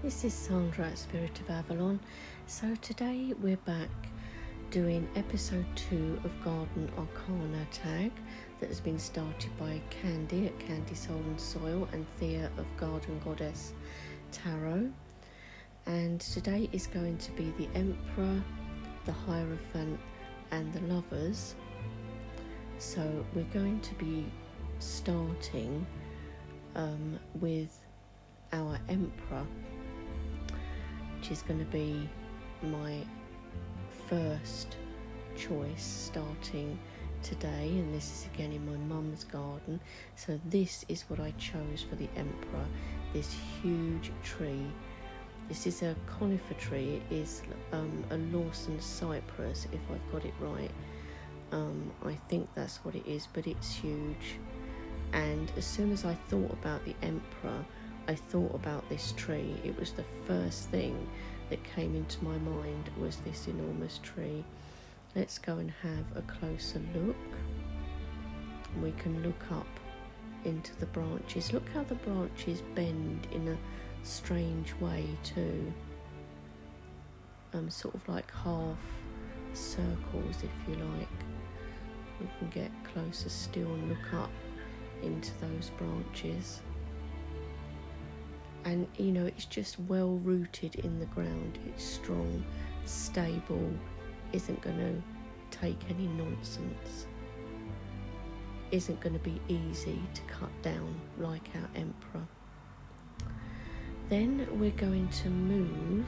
This is Sandra at Spirit of Avalon. So today we're back doing episode 2 of Garden Arcana tag that has been started by Candy at Candy Soul and Soil and Thea of Garden Goddess Tarot. And today is going to be the Emperor, the Hierophant and the Lovers. So we're going to be starting with our Emperor, which is going to be my first choice starting today, and this is again in my mum's garden. So this is what I chose for the Emperor, this huge tree. This is a conifer tree. It is a Lawson cypress, if I've got it right. I think that's what it is, but it's huge. And as soon as I thought about the Emperor, I thought about this tree. It was the first thing that came into my mind, was this enormous tree. Let's go and have a closer look. We can look up into the branches. Look how the branches bend in a strange way too. Sort of like half circles, if you like. We can get closer still and look up into those branches. And you know, it's just well rooted in the ground. It's strong, stable, isn't going to take any nonsense, isn't going to be easy to cut down like our Emperor. Then we're going to move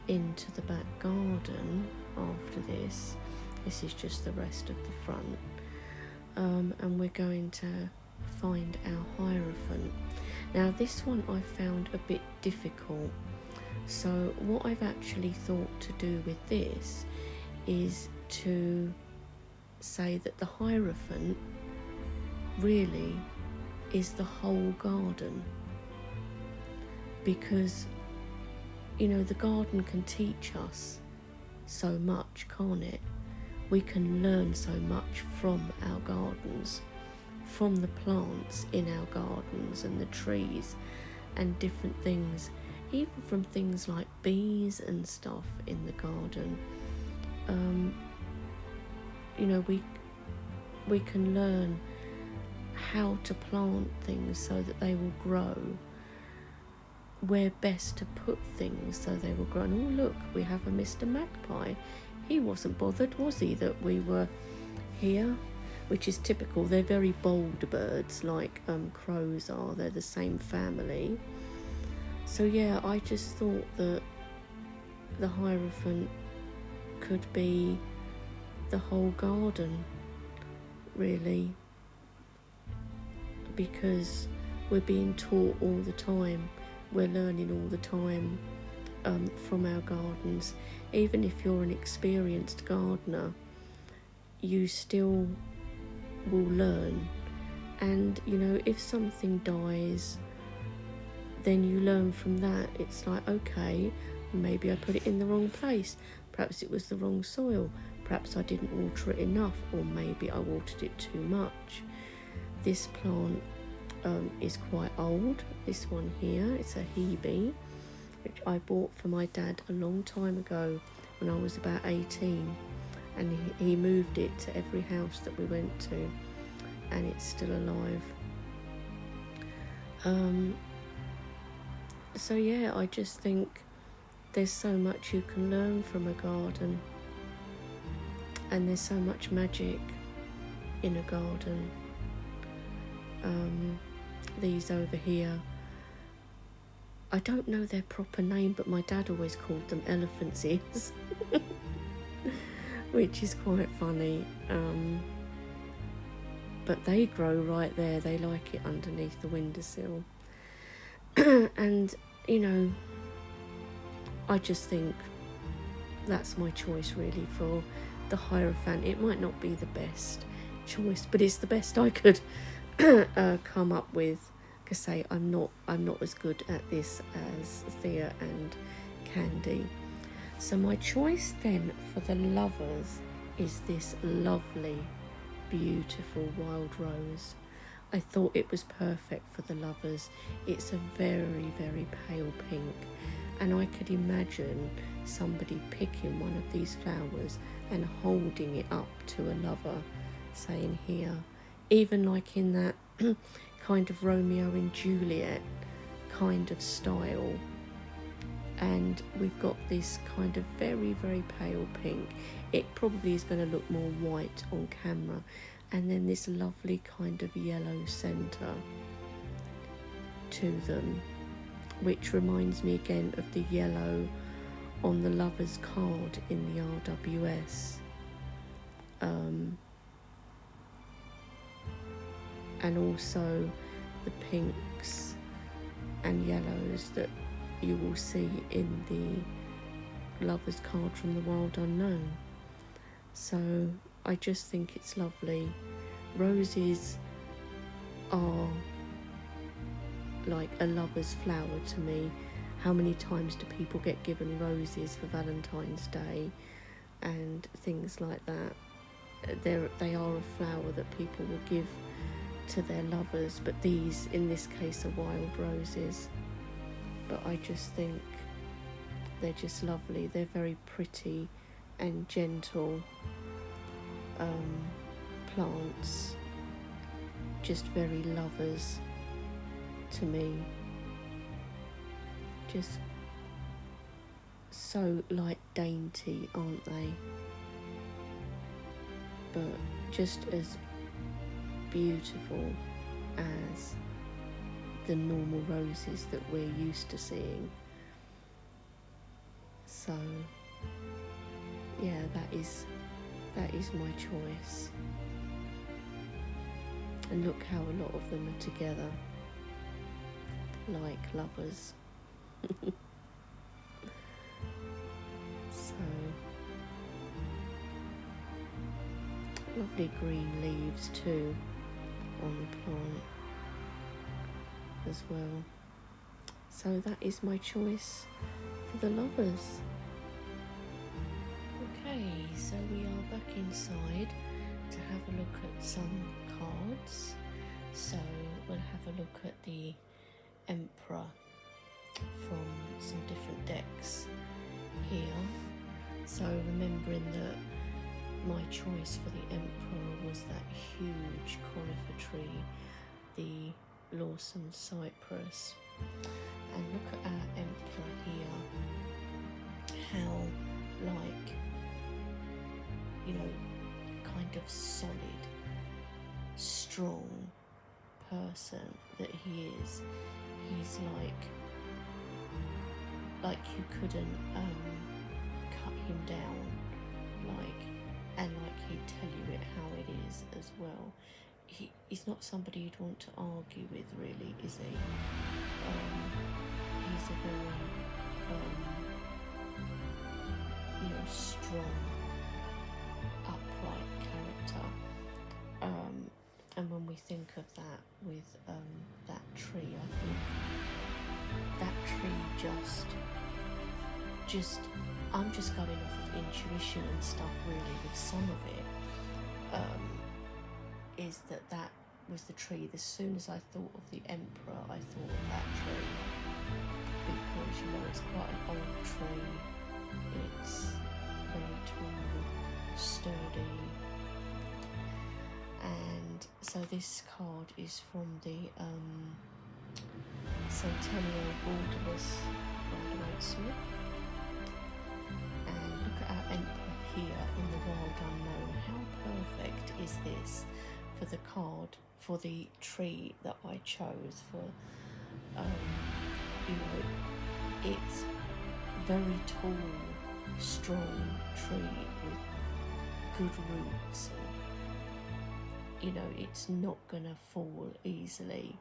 into the back garden after this. This is just the rest of the front. And we're going to find our Hierophant. Now this one I found a bit difficult. So what I've actually thought to do with this is to say that the Hierophant really is the whole garden. Because, you know, the garden can teach us so much, can't it? We can learn so much from our gardens, from the plants in our gardens and the trees and different things, even from things like bees and stuff in the garden. You know, we can learn how to plant things so that they will grow, where best to put things so they will grow. And oh look, we have a Mr. Magpie. He wasn't bothered, was he, that we were here? Which is typical. They're very bold birds, like crows are. They're the same family. So yeah, I just thought that the Hierophant could be the whole garden, really, because we're being taught all the time. We're learning all the time from our gardens. Even if you're an experienced gardener, you still will learn. And you know, if something dies, then you learn from that. It's like, okay, maybe I put it in the wrong place, perhaps it was the wrong soil, perhaps I didn't water it enough, or maybe I watered it too much. This plant is quite old. This one here, it's a Hebe, which I bought for my dad a long time ago when I was about 18, and he moved it to every house that we went to, and it's still alive. So yeah, I just think there's so much you can learn from a garden, and there's so much magic in a garden. These over here, I don't know their proper name, but my dad always called them elephant's ears, which is quite funny. But they grow right there. They like it underneath the windowsill. And, you know, I just think that's my choice really for the Hierophant. It might not be the best choice, but it's the best I could come up with. Because say I'm not as good at this as Thea and Candy. So my choice then for the Lovers is this lovely, beautiful wild rose. I thought it was perfect for the lovers. It's a very, very pale pink, and I could imagine somebody picking one of these flowers and holding it up to a lover, saying, here, even like in that kind of Romeo and Juliet kind of style. And we've got this kind of very, very pale pink. It probably is going to look more white on camera, and then this lovely kind of yellow centre to them, which reminds me again of the yellow on the lover's card in the RWS. And also the pinks and yellows that you will see in the lover's card from the Wild Unknown. So I just think it's lovely. Roses are like a lover's flower to me. How many times do people get given roses for Valentine's Day and things like that? They are a flower that people will give to their lovers, but these in this case are wild roses. But I just think they're just lovely. They're very pretty and gentle plants, just very lovers to me. Just so light dainty, aren't they? But just as beautiful as the normal roses that we're used to seeing. So yeah, that is my choice. And look how a lot of them are together, like lovers. So lovely green leaves too on the plant as well. So that is my choice for the lovers. Okay, so we are back inside to have a look at some cards. So we'll have a look at the Emperor from some different decks here. So remembering that my choice for the Emperor was that huge conifer tree, the Lawson Cypress. And look at our Emperor here, how like, you know, kind of solid, strong person that he is. He's like you couldn't cut him down, and he'd tell you it how it is as well. He's not somebody you'd want to argue with, really, is he? He's a very strong, upright character. And when we think of that with that tree, I think that tree just I'm just going off of intuition and stuff, really, with some of it, is that was the tree. As soon as I thought of the Emperor, I thought of that tree, because it's quite an old tree. It's very tall, sturdy. And so this card is from the Centennial Borderless Rider-Waite-Smith. And look at our Emperor here in the Wild Unknown. How perfect is this for the card, for the tree that I chose for, it's very tall, strong tree with good roots, and it's not gonna fall easily.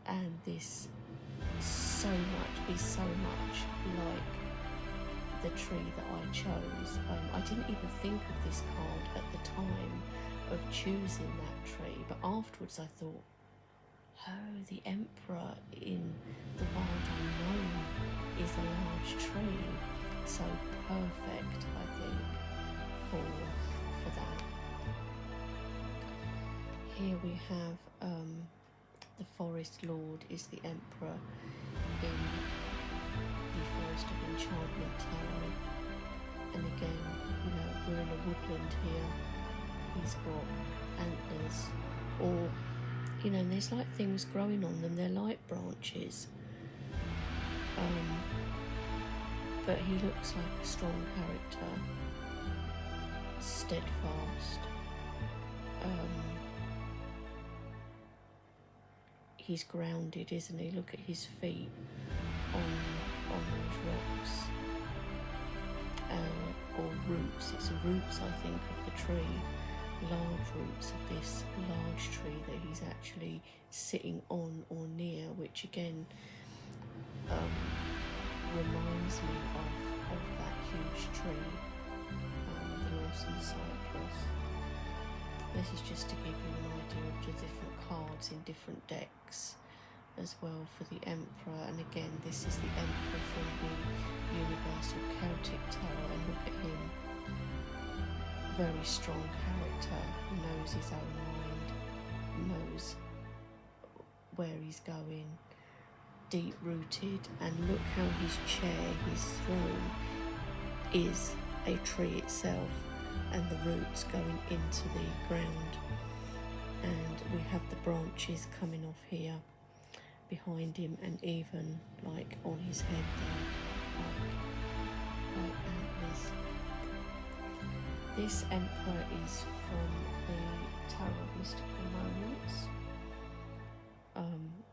And this is so much like the tree that I chose. I didn't even think of this card at the time of choosing that tree, but afterwards I thought, oh, the Emperor in the Wild Unknown is a large tree, so perfect, I think, for that. Here we have the Forest Lord is the Emperor in the Forest of Enchantment Tarot. And again, you know, we're in a woodland here. He's got antlers, or, you know, there's like things growing on them. They're like branches. But he looks like a strong character, steadfast. He's grounded, isn't he? Look at his feet on those rocks, or roots. It's roots, I think, of the tree, large roots of this large tree that he's actually sitting on or near, which again reminds me of that huge tree, the Lawson Cypress. This is just to give you an idea of the different cards in different decks as well for the Emperor. And again, this is the Emperor from the Universal Celtic Tarot, and look at him. Very strong character, knows his own mind, knows where he's going, deep-rooted. And look how his chair, his throne, is a tree itself, and the roots going into the ground. And we have the branches coming off here behind him, and even like on his head there, like antlers. This Emperor is from the Tarot of Mystical Moments.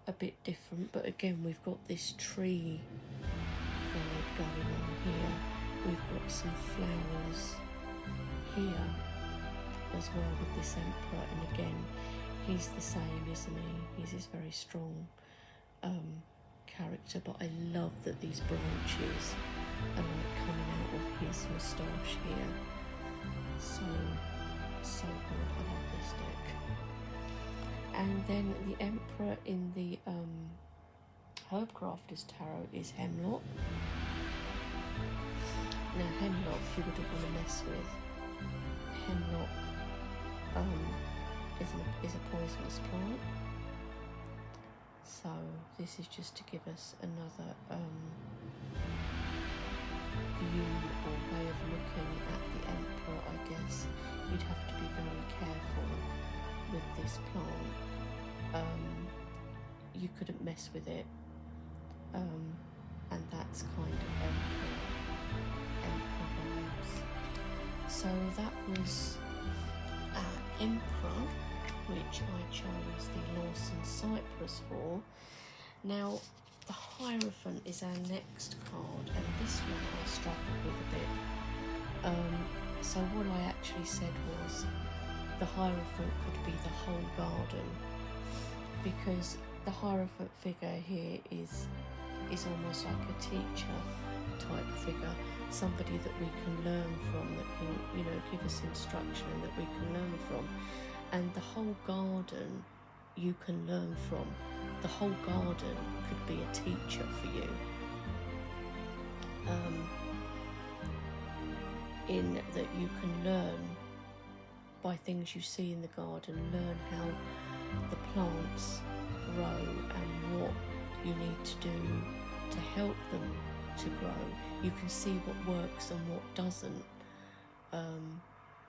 A bit different, but again we've got this tree vibe going on here. We've got some flowers here as well with this Emperor, and again he's the same, isn't he? He's this very strong character, but I love that these branches are like coming out of his moustache here. So good. I love this deck. And then the Emperor in the Herbcrafters Tarot is Hemlock. Now Hemlock you wouldn't want to mess with. Hemlock is a poisonous plant. So this is just to give us another view or way of looking at the Emperor, I guess. You'd have to be very careful with this plant. You couldn't mess with it. And that's kind of Emperor vibes. So that was Emperor, which I chose the Lawson Cypress for. Now, the Hierophant is our next card, and this one I struggled with a bit. So what I actually said was the Hierophant could be the whole garden, because the Hierophant figure here is almost like a teacher type figure, somebody that we can learn from, that can, you know, give us instruction and that we can learn from. And the whole garden you can learn from. The whole garden could be a teacher for you. In that you can learn by things you see in the garden, learn how the plants grow and what you need to do to help them to grow. You can see what works and what doesn't.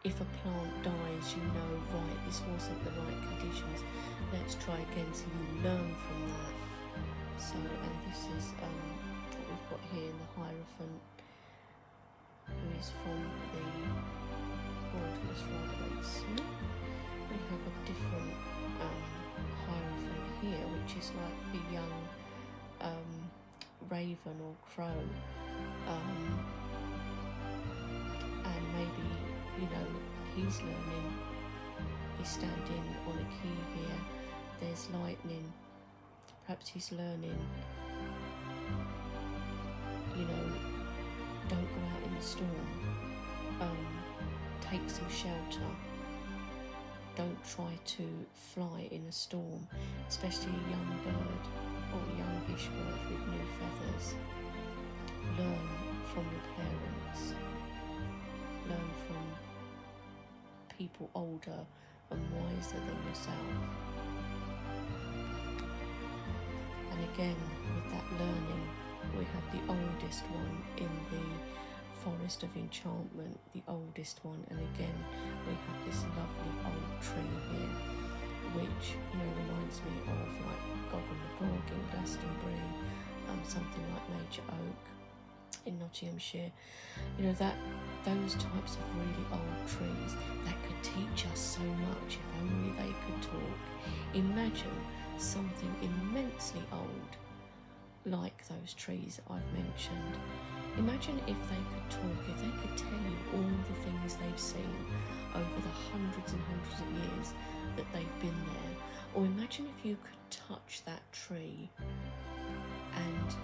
If a plant dies, you know, right, this wasn't the right conditions, let's try again, so you learn from that. So, and this is what we've got here in the Hierophant, who is from the Borderless Rider-Waite Smith. We have a different Hierophant here, which is like the young raven or crow, and maybe, you know, he's learning, he's standing on a key here, there's lightning, perhaps he's learning, you know, don't go out in the storm, take some shelter, don't try to fly in a storm, especially a young bird or youngish bird with new feathers. Learn from your parents, learn from people older and wiser than yourself. again, with that learning, we have the oldest one in the Forest of Enchantment, the oldest one, and again we have this lovely old tree here, which reminds me of like Gog and Magog in Glastonbury, something like Major Oak in Nottinghamshire. Those types of really old trees that could teach us so much if only they could talk. Imagine something immensely old like those trees I've mentioned. Imagine if they could talk, if they could tell you all the things they've seen over the hundreds and hundreds of years that they've been there. Or imagine if you could touch that tree and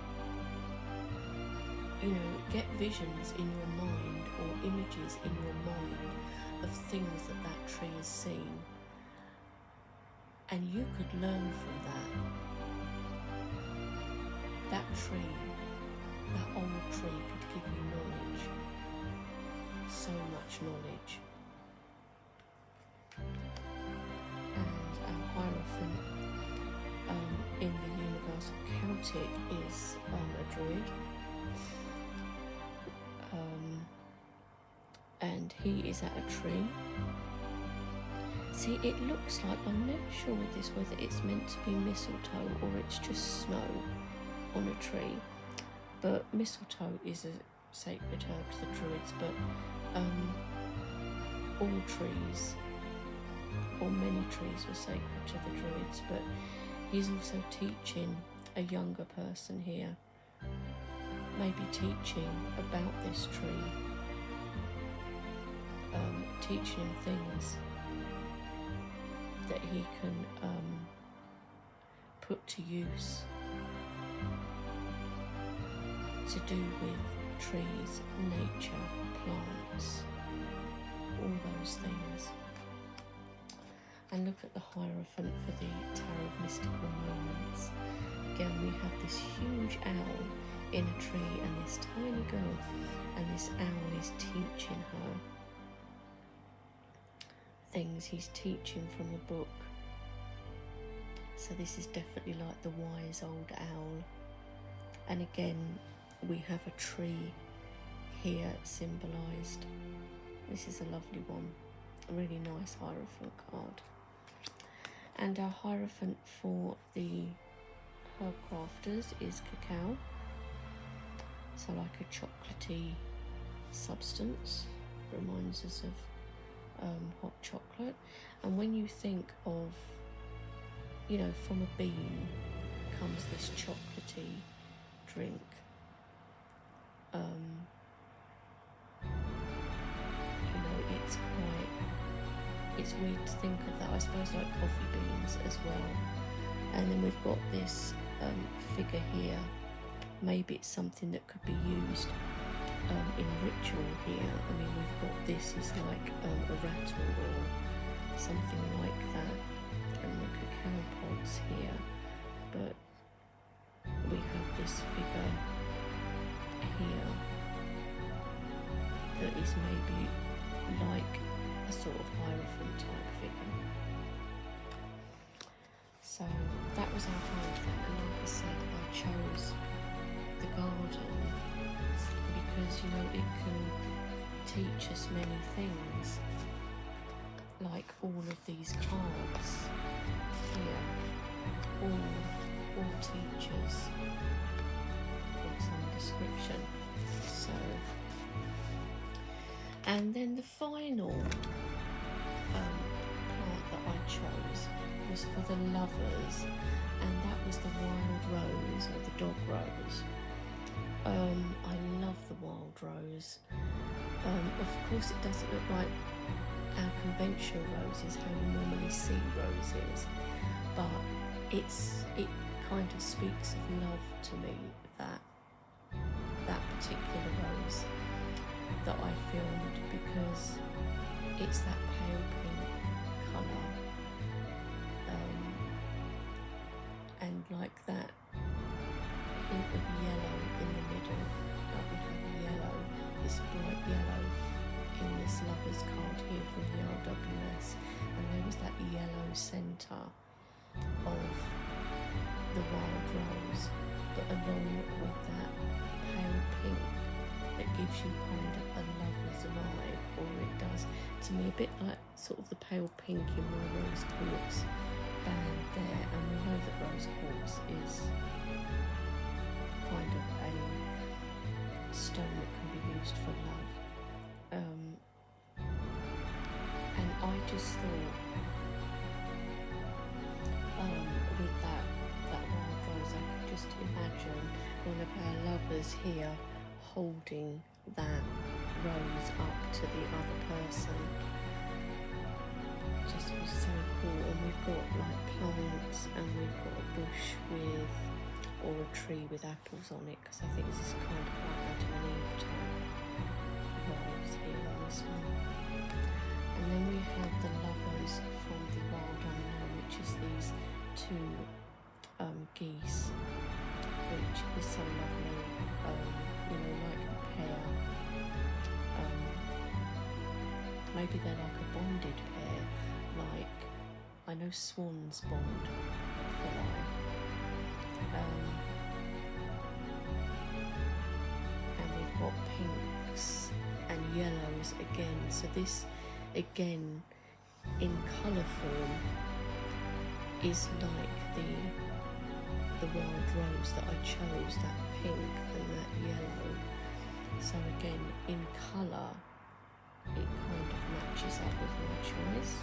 get visions in your mind or images in your mind of things that that tree has seen, and you could learn from that. That tree, that old tree could give you knowledge, so much knowledge. And our Hierophant in the Universal Celtic is a druid. And he is at a tree. See, it looks like, I'm never sure with this whether it's meant to be mistletoe or it's just snow on a tree. But mistletoe is a sacred herb to the Druids, but all trees, or many trees, were sacred to the Druids. But he's also teaching a younger person here, maybe teaching about this tree, teaching him things that he can put to use to do with trees, nature, plants, all those things. And look at the Hierophant for the Tower of Mystical Moments. Again, we have this huge owl in a tree and this tiny girl, and this owl is teaching her things. He's teaching from a book. So this is definitely like the wise old owl. And again, we have a tree here symbolised. This is a lovely one, a really nice Hierophant card. And our Hierophant for the herb crafters is cacao. So like a chocolatey substance, reminds us of hot chocolate. And when you think of, from a bean comes this chocolatey drink. It's weird to think of that. I suppose like coffee beans as well. And then we've got this figure here. Maybe it's something that could be used in ritual here. I mean, we've got this is like a rattle or something like that, and the cacao pods here. But we have this figure here that is maybe like a sort of Hierophant type figure. So that was our Hierophant, and like I said, I chose the garden because it can teach us many things, like all of these cards here, all teachers of some description. So, and then the final plant that I chose was for the lovers, and that was the wild rose, or the dog rose. I love the wild rose. Of course it doesn't look like our conventional roses, how you normally see roses, but it kind of speaks of love to me, that particular rose that I filmed, because it's that pale pink colour, and like that hint of yellow in the middle. Like we have yellow, this bright yellow in this lover's card here from the RWS, and there was that yellow centre of the wild rose, but along with that pale pink that gives you kind of a lover's vibe, or it does to me a bit like sort of the pale pink in my rose quartz band there. And we know that rose quartz is kind of a stone that can be used for love. And I just thought, with that wild rose, I could just imagine one of our lovers here holding that rose up to the other person. Just was so cool. And we've got like plants, and we've got a bush with, or a tree with apples on it, because I think this is kind of like Adam and Eve type vibes here on this one. And then we have the lovers from the Wild Unknown, which is these two geese, which is so lovely, like a pair. Maybe they're like a bonded pair, like I know swans bond for life. And we've got pinks and yellows again. So this again in colour form is like the wild rose that I chose, that pink and that yellow. So again in colour it kind of matches up with my choice.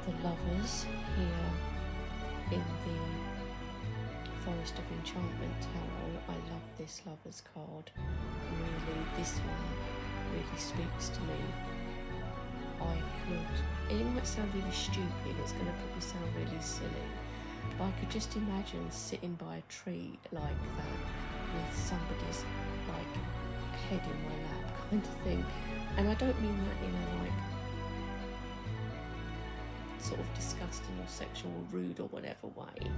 The lovers here in the Forest of Enchantment Tarot. I love this lovers card. Really, this one really speaks to me. It might sound really stupid, it's going to probably sound really silly, but I could just imagine sitting by a tree like that with somebody's like head in my lap kind of thing. And I don't mean that in a like sort of disgusting or sexual or rude or whatever way,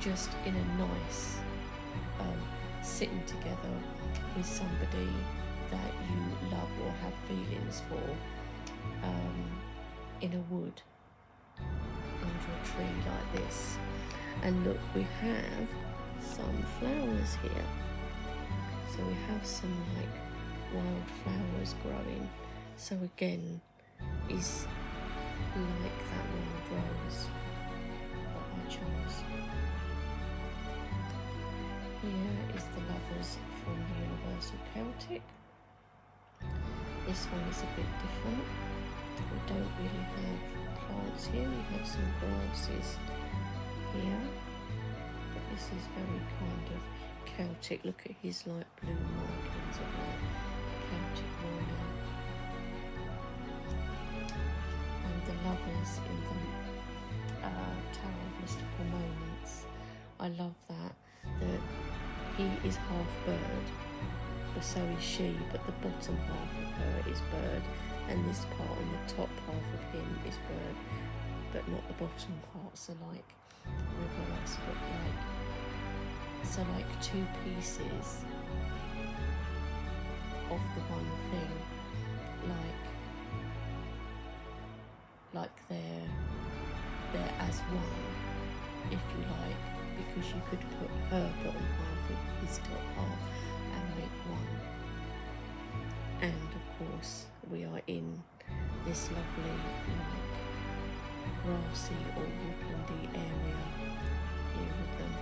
just in a nice sitting together with somebody that you love or have feelings for, in a wood under a tree like this. And look, we have some flowers here. So we have some like wild flowers growing. So again, is like that wild rose that I chose. Here is the lovers from the Universal Celtic. This one is a bit different. We don't really have plants here, we have some grasses here, but this is very kind of Celtic. Look at his like blue markings of like Celtic warrior. And the lovers in the Tower of Mystical Moments. I love that he is half bird, but so is she, but the bottom half of her is bird, and this part on the top half of him is bird, but not the bottom parts are like reverse, but like two pieces of the one thing, like they're as one, if you like, because you could put her bottom half with his top half and make one. And of course we are in this lovely like grassy or woodlandy area here with them.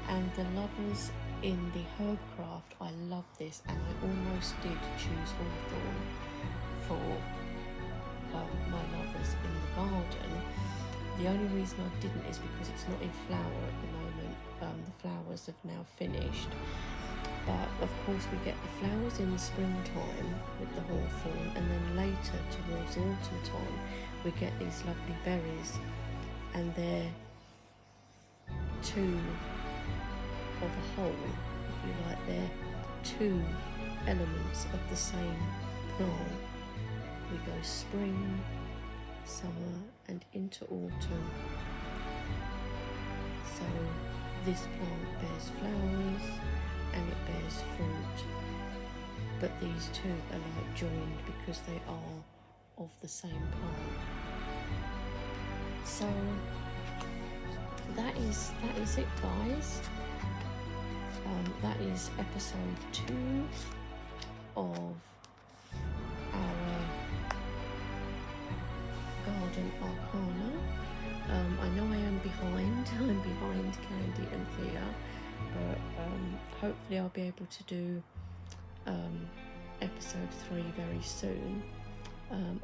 And the lovers in the Herbcraft, I love this, and I almost did choose hawthorn for my lovers in the garden. The only reason I didn't is because it's not in flower at the moment. The flowers have now finished, but of course we get the flowers in the springtime with the hawthorn, and then later towards autumn time we get these lovely berries, and they're two of a whole, if you like. They're two elements of the same plant. We go spring, summer and into autumn. So this plant bears flowers and it bears fruit, but these two are like joined because they are of the same plant. So that is it, guys. That is episode 2 of our Garden Arcana. I know I am behind. I'm behind Candy and Thea, but hopefully I'll be able to do episode 3 very soon.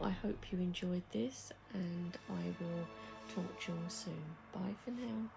I hope you enjoyed this, and I will talk to you all soon. Bye for now.